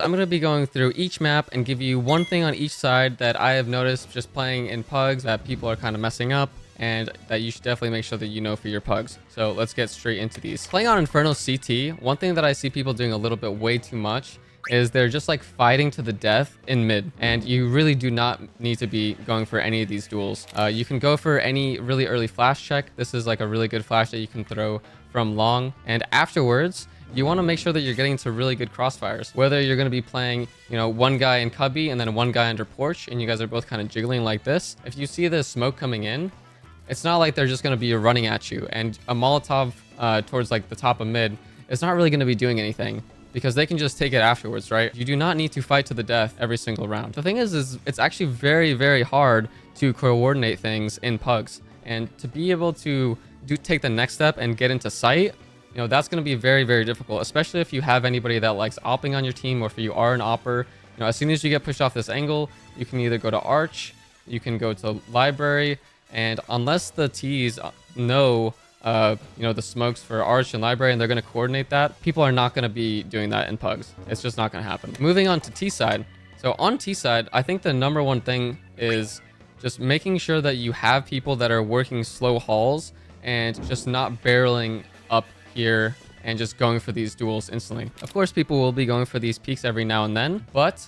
I'm going to be going through each map and give you one thing on each side that I have noticed just playing in Pugs that people are kind of messing up and that you should definitely make sure that you know for your Pugs. So let's get straight into these. Playing on Inferno CT, one thing that I see people doing a little bit way too much is they're just like fighting to the death in mid, and you really do not need to be going for any of these duels. You can go for any really early flash check. This is like a really good flash that you can throw from long, and afterwards you want to make sure that you're getting to really good crossfires. Whether you're going to be playing, you know, one guy in cubby and then one guy under porch, and you guys are both kind of jiggling like this. If you see the smoke coming in, it's not like they're just going to be running at you, and a Molotov towards like the top of mid, it's not really going to be doing anything because they can just take it afterwards, right? You do not need to fight to the death every single round. The thing is it's actually very, very hard to coordinate things in Pugs, and to be able to take the next step and get into sight, you know, that's going to be very, very difficult, especially if you have anybody that likes opping on your team, or if you are an opper. You know, as soon as you get pushed off this angle, you can either go to arch, you can go to library, and unless the T's know you know, the smokes for arch and library, and they're going to coordinate that, people are not going to be doing that in Pugs. It's just not going to happen. Moving on to T side. So on T side, I think the number one thing is just making sure that you have people that are working slow hauls and just not barreling up here and just going for these duels instantly. Of course, people will be going for these peaks every now and then, but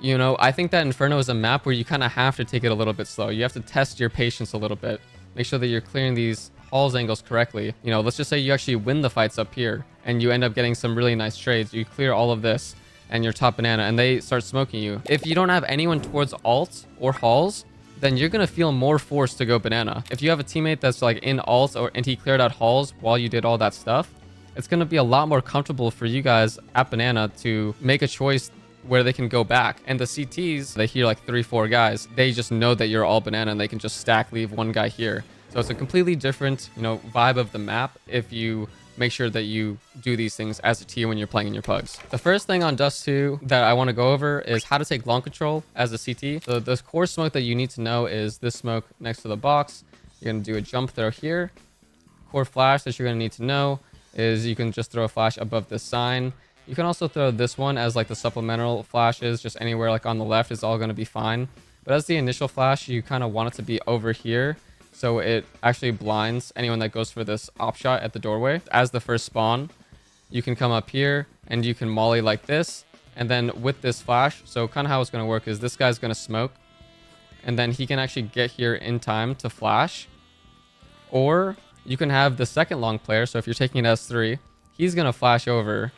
you know, I think that Inferno is a map where you kind of have to take it a little bit slow. You have to test your patience a little bit. Make sure that you're clearing these hauls angles correctly. You know, let's just say you actually win the fights up here and you end up getting some really nice trades. You clear all of this and you're top banana and they start smoking you. If you don't have anyone towards alt or hauls, then you're going to feel more forced to go banana. If you have a teammate that's like in alt and he cleared out hauls while you did all that stuff, it's going to be a lot more comfortable for you guys at banana to make a choice where they can go back. And the CTs, they hear like 3-4 guys, they just know that you're all banana and they can just stack leave one guy here. So it's a completely different, you know, vibe of the map if you make sure that you do these things as a T when you're playing in your Pugs. The first thing on Dust 2 that I want to go over is how to take long control as a CT. So the core smoke that you need to know is this smoke next to the box. You're going to do a jump throw here. Core flash that you're going to need to know is you can just throw a flash above this sign. You can also throw this one as like the supplemental flashes, just anywhere like on the left is all going to be fine. But as the initial flash, you kind of want it to be over here, so it actually blinds anyone that goes for this op shot at the doorway. As the first spawn, you can come up here and you can molly like this. And then with this flash, so kind of how it's going to work is this guy's going to smoke, and then he can actually get here in time to flash. Or you can have the second long player, so if you're taking an S3, he's going to flash over,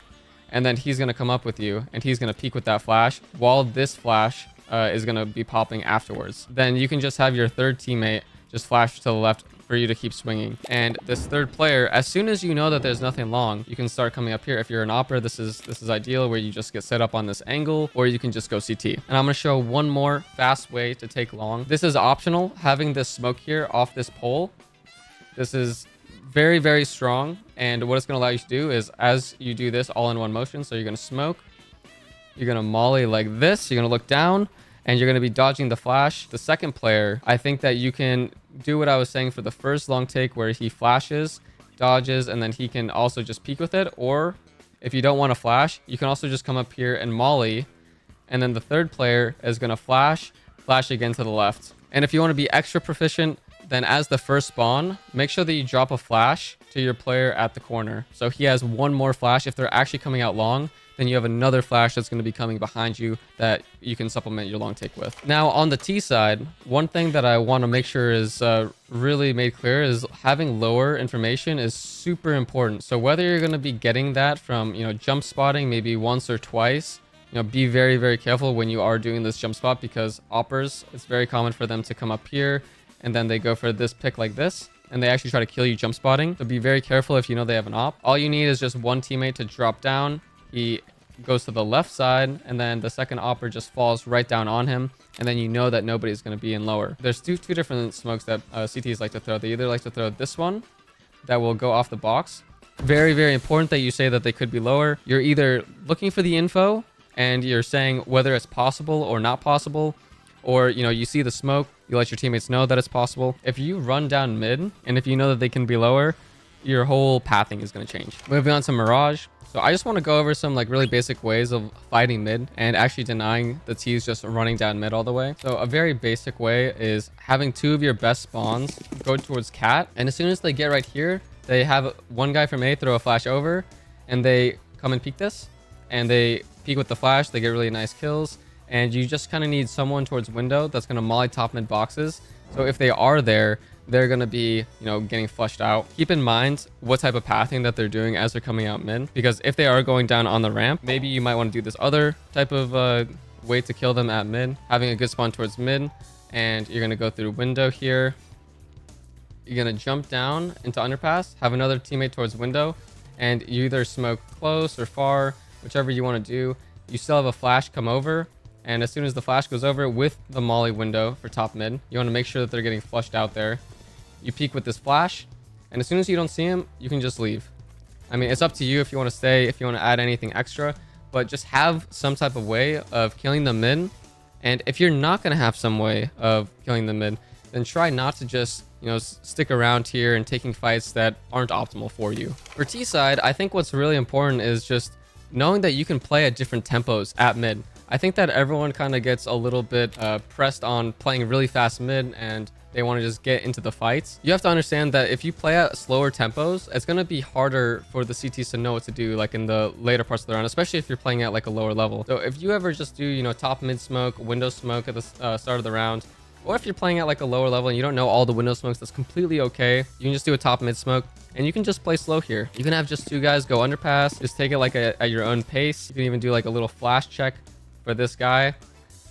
and then he's going to come up with you, and he's going to peek with that flash while this flash is going to be popping afterwards. Then you can just have your third teammate just flash to the left for you to keep swinging. And this third player, as soon as you know that there's nothing long, you can start coming up here. If you're an opera, this is ideal, where you just get set up on this angle, or you can just go CT. And I'm going to show one more fast way to take long. This is optional, having this smoke here off this pole. This is very, very strong, and what it's going to allow you to do is, as you do this all in one motion, so you're going to smoke, you're going to molly like this, you're going to look down, and you're going to be dodging the flash. The second player, I think that you can do what I was saying for the first long take, where he flashes, dodges, and then he can also just peek with it. Or if you don't want to flash, you can also just come up here and molly, and then the third player is going to flash again to the left. And if you want to be extra proficient, then as the first spawn, make sure that you drop a flash to your player at the corner, so he has one more flash. If they're actually coming out long, then you have another flash that's going to be coming behind you that you can supplement your long take with. Now on the T side, one thing that I want to make sure is really made clear is having lower information is super important. So whether you're going to be getting that from, you know, jump spotting maybe once or twice, you know, be very, very careful when you are doing this jump spot, because oppers, it's very common for them to come up here and then they go for this pick like this, and they actually try to kill you jump spotting. So be very careful if you know they have an op. All you need is just one teammate to drop down. He goes to the left side, and then the second opper just falls right down on him, and then you know that nobody's going to be in lower. There's two different smokes that CTs like to throw. They either like to throw this one that will go off the box. Very, very important that you say that they could be lower. You're either looking for the info and you're saying whether it's possible or not possible, or, you know, you see the smoke, you let your teammates know that it's possible. If you run down mid, and if you know that they can be lower, your whole pathing is going to change. Moving on to Mirage. So I just want to go over some like really basic ways of fighting mid and actually denying the T's just running down mid all the way. So a very basic way is having 2 of your best spawns go towards cat, and as soon as they get right here, they have one guy from A throw a flash over, and they come and peek this, and they peek with the flash. They get really nice kills, and you just kind of need someone towards window that's going to molly top mid boxes. So if they are there, they're going to be, you know, getting flushed out. Keep in mind what type of pathing that they're doing as they're coming out mid, because if they are going down on the ramp, maybe you might want to do this other type of way to kill them at mid, having a good spawn towards mid, and you're going to go through window here. You're going to jump down into underpass, have another teammate towards window, and you either smoke close or far, whichever you want to do. You still have a flash come over, and as soon as the flash goes over with the molly window for top mid, you want to make sure that they're getting flushed out there. You peek with this flash, and as soon as you don't see him, you can just leave. I mean, it's up to you if you want to stay, if you want to add anything extra, but just have some type of way of killing them mid. And if you're not going to have some way of killing them mid, then try not to just, you know, stick around here and taking fights that aren't optimal for you. For T side, I think what's really important is just knowing that you can play at different tempos at mid. I think that everyone kind of gets a little bit pressed on playing really fast mid, and they want to just get into the fights. You have to understand that if you play at slower tempos, it's going to be harder for the CTs to know what to do like in the later parts of the round, especially if you're playing at like a lower level. So if you ever just do, you know, top mid smoke, window smoke at the start of the round, or if you're playing at like a lower level and you don't know all the window smokes, that's completely okay. You can just do a top mid smoke, and you can just play slow here. You can have just 2 guys go underpass, just take it like at your own pace. You can even do like a little flash check for this guy,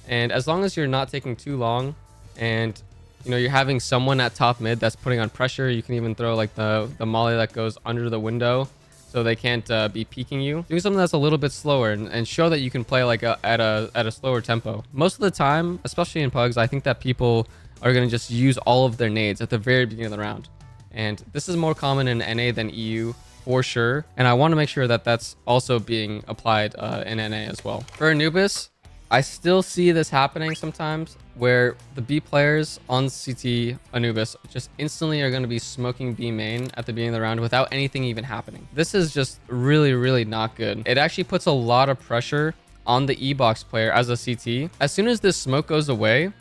and as long as you're not taking too long, and you know, you're having someone at top mid that's putting on pressure, you can even throw like the molly that goes under the window so they can't be peeking you. Doing something that's a little bit slower and show that you can play like at a slower tempo. Most of the time, especially in Pugs, I think that people are going to just use all of their nades at the very beginning of the round. And this is more common in NA than EU for sure. And I want to make sure that that's also being applied in NA as well. For Anubis, I still see this happening sometimes where the B players on CT Anubis just instantly are going to be smoking B main at the beginning of the round without anything even happening. This is just really, really not good. It actually puts a lot of pressure on the E-box player as a CT. As soon as this smoke goes away,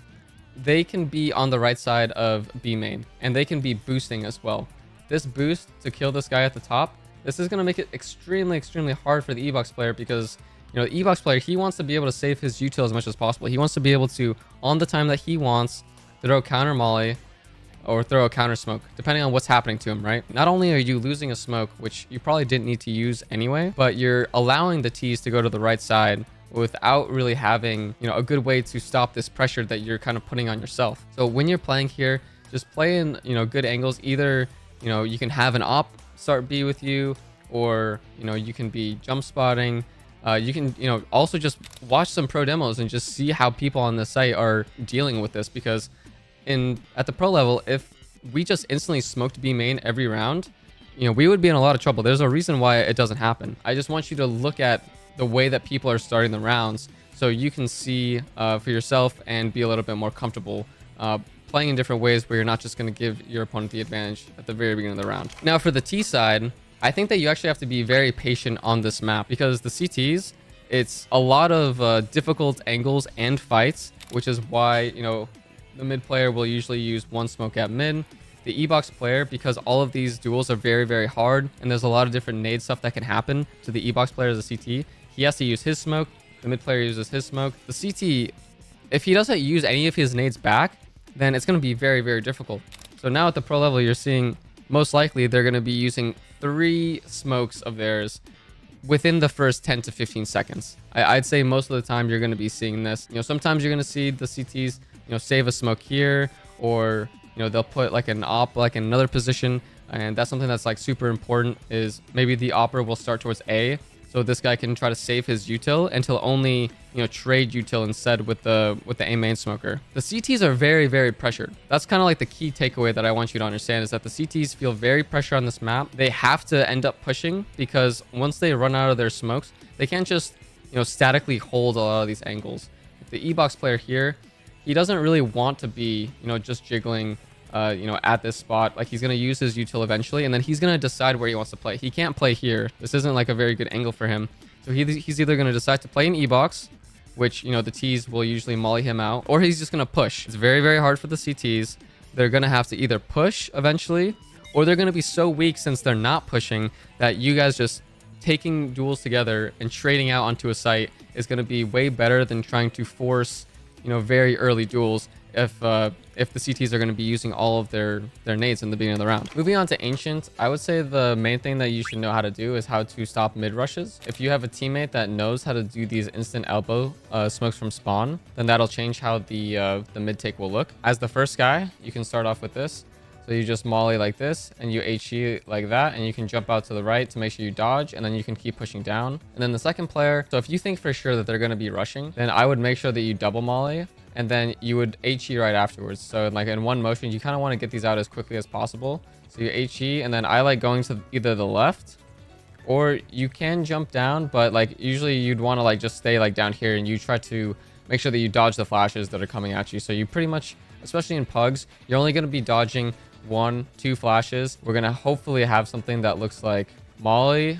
they can be on the right side of B main, and they can be boosting as well. This boost to kill this guy at the top, this is going to make it extremely, extremely hard for the E-box player, because you know, the E-box player, he wants to be able to save his util as much as possible. He wants to be able to, on the time that he wants, throw a counter molly or throw a counter smoke, depending on what's happening to him, right? Not only are you losing a smoke, which you probably didn't need to use anyway, but you're allowing the T's to go to the right side without really having, you know, a good way to stop this pressure that you're kind of putting on yourself. So when you're playing here, just play in, you know, good angles. Either, you know, you can have an op start B with you, or, you know, you can be jump spotting. You can, you know, also just watch some pro demos and just see how people on the site are dealing with this, because at the pro level, if we just instantly smoked B main every round, you know, we would be in a lot of trouble. There's a reason why it doesn't happen. I just want you to look at the way that people are starting the rounds so you can see for yourself and be a little bit more comfortable playing in different ways where you're not just going to give your opponent the advantage at the very beginning of the round. Now for the T side, I think that you actually have to be very patient on this map, because the CTs, it's a lot of difficult angles and fights, which is why, you know, the mid player will usually use one smoke at mid. The E-box player, because all of these duels are very, very hard, and there's a lot of different nade stuff that can happen to the E-box player as a CT, he has to use his smoke. The mid player uses his smoke. The CT, if he doesn't use any of his nades back, then it's going to be very, very difficult. So now at the pro level, you're seeing most likely they're going to be using 3 smokes of theirs within the first 10 to 15 seconds. I'd say most of the time you're going to be seeing this. You know, sometimes you're going to see the CTs, you know, save a smoke here, or, you know, they'll put like an op like in another position, and that's something that's like super important. Is maybe the opera will start towards A, so this guy can try to save his util until only, you know, trade util instead with the A main smoker. The CTs are very, very pressured. That's kind of like the key takeaway that I want you to understand, is that the CTs feel very pressured on this map. They have to end up pushing, because once they run out of their smokes, they can't just, you know, statically hold a lot of these angles. The E-box player here, he doesn't really want to be, you know, just jiggling you know, at this spot. Like he's going to use his util eventually, and then he's going to decide where he wants to play. He can't play here. This isn't like a very good angle for him. So he's either going to decide to play an E-box, which, you know, the Ts will usually molly him out, or he's just going to push. It's very, very hard for the CTs. They're going to have to either push eventually, or they're going to be so weak since they're not pushing that you guys just taking duels together and trading out onto a site is going to be way better than trying to force, you know, very early duels if the CTs are going to be using all of their nades in the beginning of the round. Moving on to Ancient, I would say the main thing that you should know how to do is how to stop mid rushes. If you have a teammate that knows how to do these instant elbow smokes from spawn, then that'll change how the mid take will look. As the first guy, you can start off with this. So you just molly like this, and you HE like that, and you can jump out to the right to make sure you dodge, and then you can keep pushing down. And then the second player, so if you think for sure that they're going to be rushing, then I would make sure that you double molly, and then you would HE right afterwards. So like in one motion, you kind of want to get these out as quickly as possible. So you HE, and then I like going to either the left, or you can jump down, but like usually you'd want to like just stay like down here, and you try to make sure that you dodge the flashes that are coming at you. So you pretty much, especially in Pugs, you're only going to be dodging 1-2 flashes. We're gonna hopefully have something that looks like molly,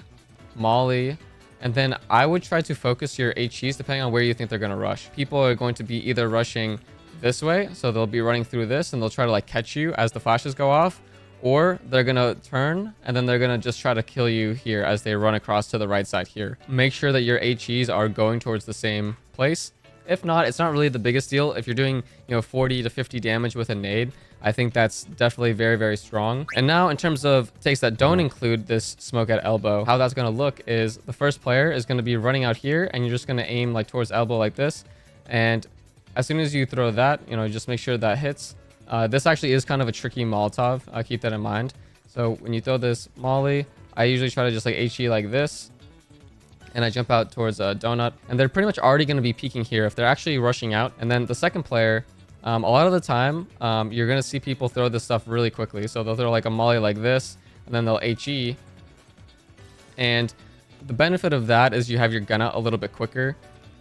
and then I would try to focus your HEs depending on where you think they're gonna rush. People are going to be either rushing this way, so they'll be running through this and they'll try to like catch you as the flashes go off, or they're gonna turn and then they're gonna just try to kill you here as they run across to the right side here. Make sure that your HEs are going towards the same place. If not, it's not really the biggest deal. If you're doing, you know, 40 to 50 damage with a nade, I think that's definitely very, very strong. And now in terms of takes that don't include this smoke at elbow, how that's going to look is the first player is going to be running out here, and you're just going to aim like towards elbow like this. And as soon as you throw that, you know, just make sure that hits. This actually is kind of a tricky Molotov. Keep that in mind. So when you throw this molly, I usually try to just like HE like this, and I jump out towards a donut, and they're pretty much already going to be peeking here if they're actually rushing out. And then the second player, a lot of the time, you're going to see people throw this stuff really quickly. So they'll throw like a molly like this, and then they'll HE. And the benefit of that is you have your gun out a little bit quicker.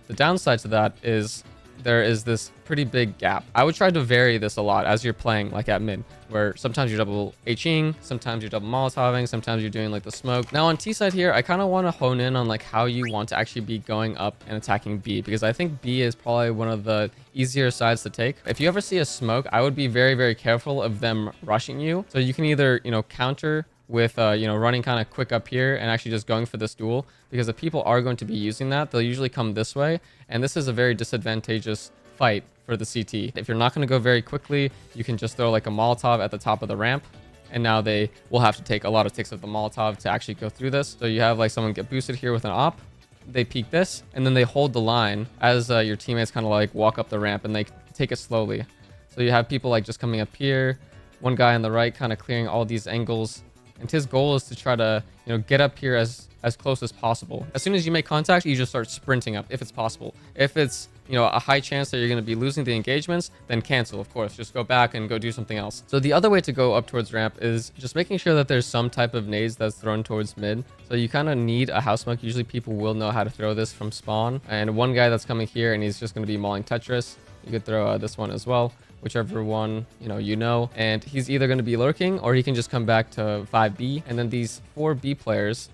The downside to that is there is this pretty big gap. I would try to vary this a lot as you're playing like at mid, where sometimes you're double HEing, sometimes you're double Molotoving, sometimes you're doing like the smoke. Now on T side here, I kind of want to hone in on like how you want to actually be going up and attacking B, because I think B is probably one of the easier sides to take. If you ever see a smoke, I would be very, very careful of them rushing you. So you can either, you know, counter with, you know, running kind of quick up here and actually just going for this duel, because if people are going to be using that, they'll usually come this way. And this is a very disadvantageous fight for the CT. If you're not going to go very quickly, you can just throw like a Molotov at the top of the ramp. And now they will have to take a lot of ticks of the Molotov to actually go through this. So you have like someone get boosted here with an op. They peek this, and then they hold the line as your teammates kind of like walk up the ramp, and they take it slowly. So you have people like just coming up here, one guy on the right kind of clearing all these angles. And his goal is to try to, you know, get up here as close as possible. As soon as you make contact, you just start sprinting up if it's possible. If it's, you know, a high chance that you're going to be losing the engagements, then cancel, of course. Just go back and go do something else. So the other way to go up towards ramp is just making sure that there's some type of nades that's thrown towards mid. So you kind of need a house smoke. Usually people will know how to throw this from spawn. And one guy that's coming here and he's just going to be mauling Tetris. You could throw this one as well, whichever one you know, and he's either going to be lurking or he can just come back to 5B. And then these 4B players,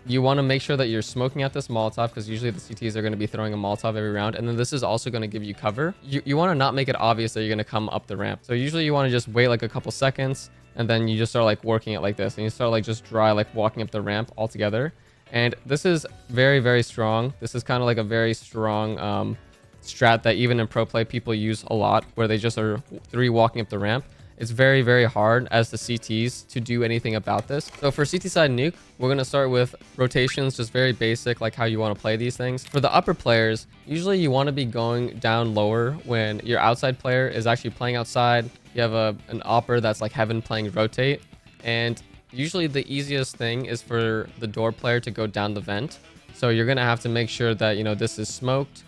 you want to make sure that you're smoking out this Molotov, because usually the CTs are going to be throwing a Molotov every round, and then this is also going to give you cover. You want to not make it obvious that you're going to come up the ramp. So usually you want to just wait like a couple seconds, and then you just start like working it like this, and you start like just dry like walking up the ramp all together. And this is very, very strong. This is kind of like a very strong strat that even in pro play people use a lot, where they just are 3 walking up the ramp. It's very, very hard as the CTs to do anything about this. So for CT side Nuke, we're going to start with rotations, just very basic, like how you want to play these things. For the upper players, usually you want to be going down lower when your outside player is actually playing outside. You have an opper that's like Heaven playing rotate. And usually the easiest thing is for the door player to go down the vent. So you're going to have to make sure that, you know, this is smoked.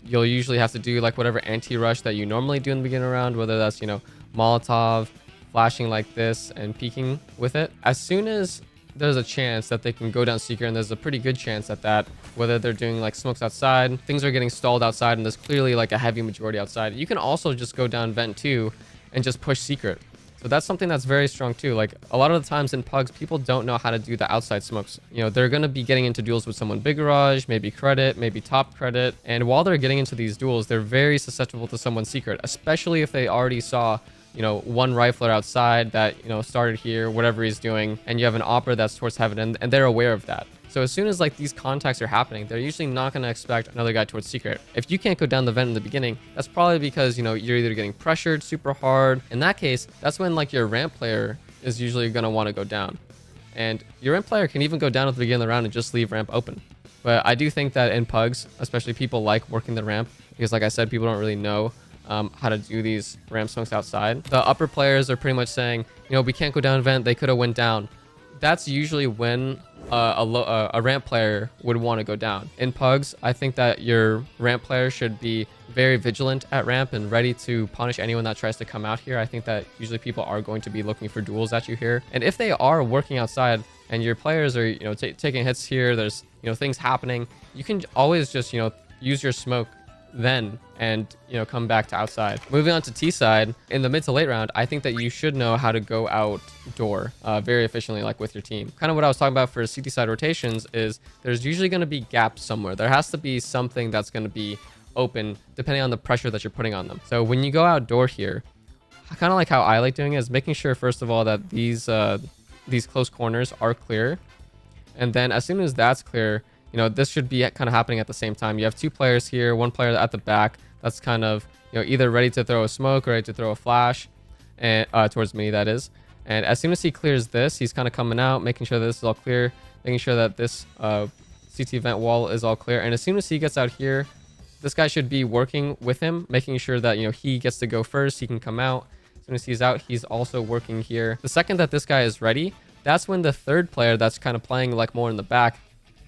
You'll usually have to do like whatever anti-rush that you normally do in the beginning round, whether that's, you know, Molotov, flashing like this, and peeking with it. As soon as there's a chance that they can go down secret, and there's a pretty good chance at that, whether they're doing like smokes outside, things are getting stalled outside, and there's clearly like a heavy majority outside. You can also just go down vent too and just push secret. So that's something that's very strong too. Like a lot of the times in Pugs, people don't know how to do the outside smokes. You know, they're going to be getting into duels with someone big garage, maybe credit, maybe top credit. And while they're getting into these duels, they're very susceptible to someone's secret, especially if they already saw, you know, one rifler outside that, you know, started here, whatever he's doing, and you have an opera that's towards heaven, and they're aware of that. So as soon as like these contacts are happening, they're usually not going to expect another guy towards secret. If you can't go down the vent in the beginning, that's probably because, you know, you're either getting pressured super hard. In that case, that's when like your ramp player is usually going to want to go down. And your ramp player can even go down at the beginning of the round and just leave ramp open. But I do think that in Pugs, especially, people like working the ramp because, like I said, people don't really know how to do these ramp smokes outside. The upper players are pretty much saying, you know, we can't go down vent. They could have went down. That's usually when a ramp player would want to go down. In Pugs, I think that your ramp player should be very vigilant at ramp and ready to punish anyone that tries to come out here. I think that usually people are going to be looking for duels at you here. And if they are working outside and your players are, you know, taking hits here, there's, you know, things happening, you can always just, you know, use your smoke then and, you know, come back to outside. Moving on to T side, in the mid to late round, I think that you should know how to go outdoor very efficiently, like with your team. Kind of what I was talking about for CT side rotations is there's usually going to be gaps somewhere. There has to be something that's going to be open depending on the pressure that you're putting on them. So when you go outdoor here, kind of like how I like doing it is making sure, first of all, that these close corners are clear. And then as soon as that's clear, you know, this should be kind of happening at the same time. You have two players here, one player at the back that's kind of, you know, either ready to throw a smoke or ready to throw a flash, and towards me, that is. And as soon as he clears this, he's kind of coming out, making sure that this is all clear, making sure that this CT vent wall is all clear. And as soon as he gets out here, this guy should be working with him, making sure that, you know, he gets to go first, he can come out. As soon as he's out, he's also working here. The second that this guy is ready, that's when the third player that's kind of playing like more in the back,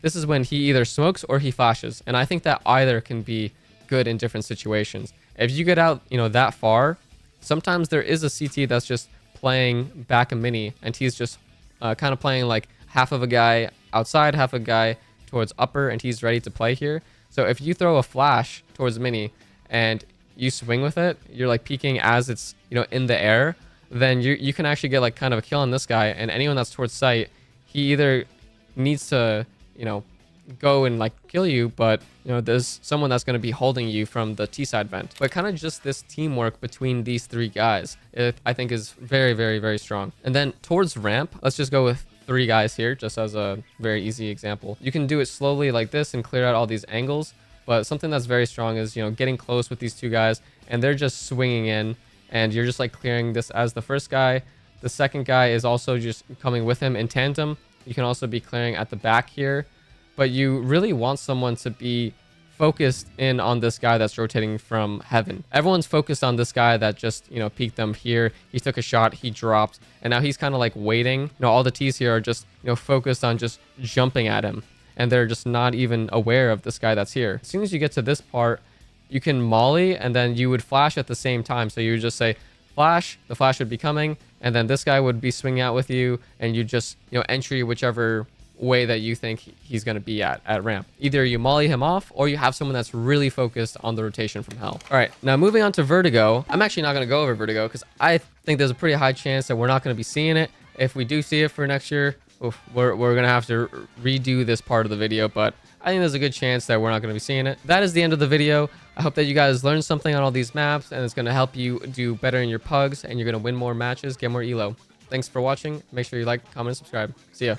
this is when he either smokes or he flashes. And I think that either can be good in different situations. If you get out, you know, that far, sometimes there is a CT that's just playing back a mini, and he's just kind of playing like half of a guy outside, half a guy towards upper, and he's ready to play here. So if you throw a flash towards mini and you swing with it, you're like peeking as it's, you know, in the air, then you can actually get like kind of a kill on this guy. And anyone that's towards sight, he either needs to, you know, go and like kill you, but, you know, there's someone that's going to be holding you from the T side vent. But kind of just this teamwork between these three guys, I think is very, very, very strong. And then towards ramp, let's just go with three guys here, just as a very easy example. You can do it slowly like this and clear out all these angles, but something that's very strong is, you know, getting close with these two guys, and they're just swinging in, and you're just like clearing this as the first guy. The second guy is also just coming with him in tandem. You can also be clearing at the back here, but you really want someone to be focused in on this guy that's rotating from heaven. Everyone's focused on this guy that just, you know, peeked them here. He took a shot, he dropped, and now he's kind of like waiting. You know, all the T's here are just, you know, focused on just jumping at him, and they're just not even aware of this guy that's here. As soon as you get to this part, you can molly, and then you would flash at the same time. So you would just say flash, the flash would be coming, and then this guy would be swinging out with you, and you just, you know, entry whichever way that you think he's going to be at ramp. Either you molly him off, or you have someone that's really focused on the rotation from hell. All right, now moving on to vertigo. I'm actually not going to go over vertigo because I think there's a pretty high chance that we're not going to be seeing it. If we do see it for next year, we're going to have to redo this part of the video, but I think there's a good chance that we're not going to be seeing it. That is the end of the video. I hope that you guys learned something on all these maps, and it's going to help you do better in your Pugs, and you're going to win more matches, get more elo. Thanks for watching. Make sure you like, comment, and subscribe. See ya.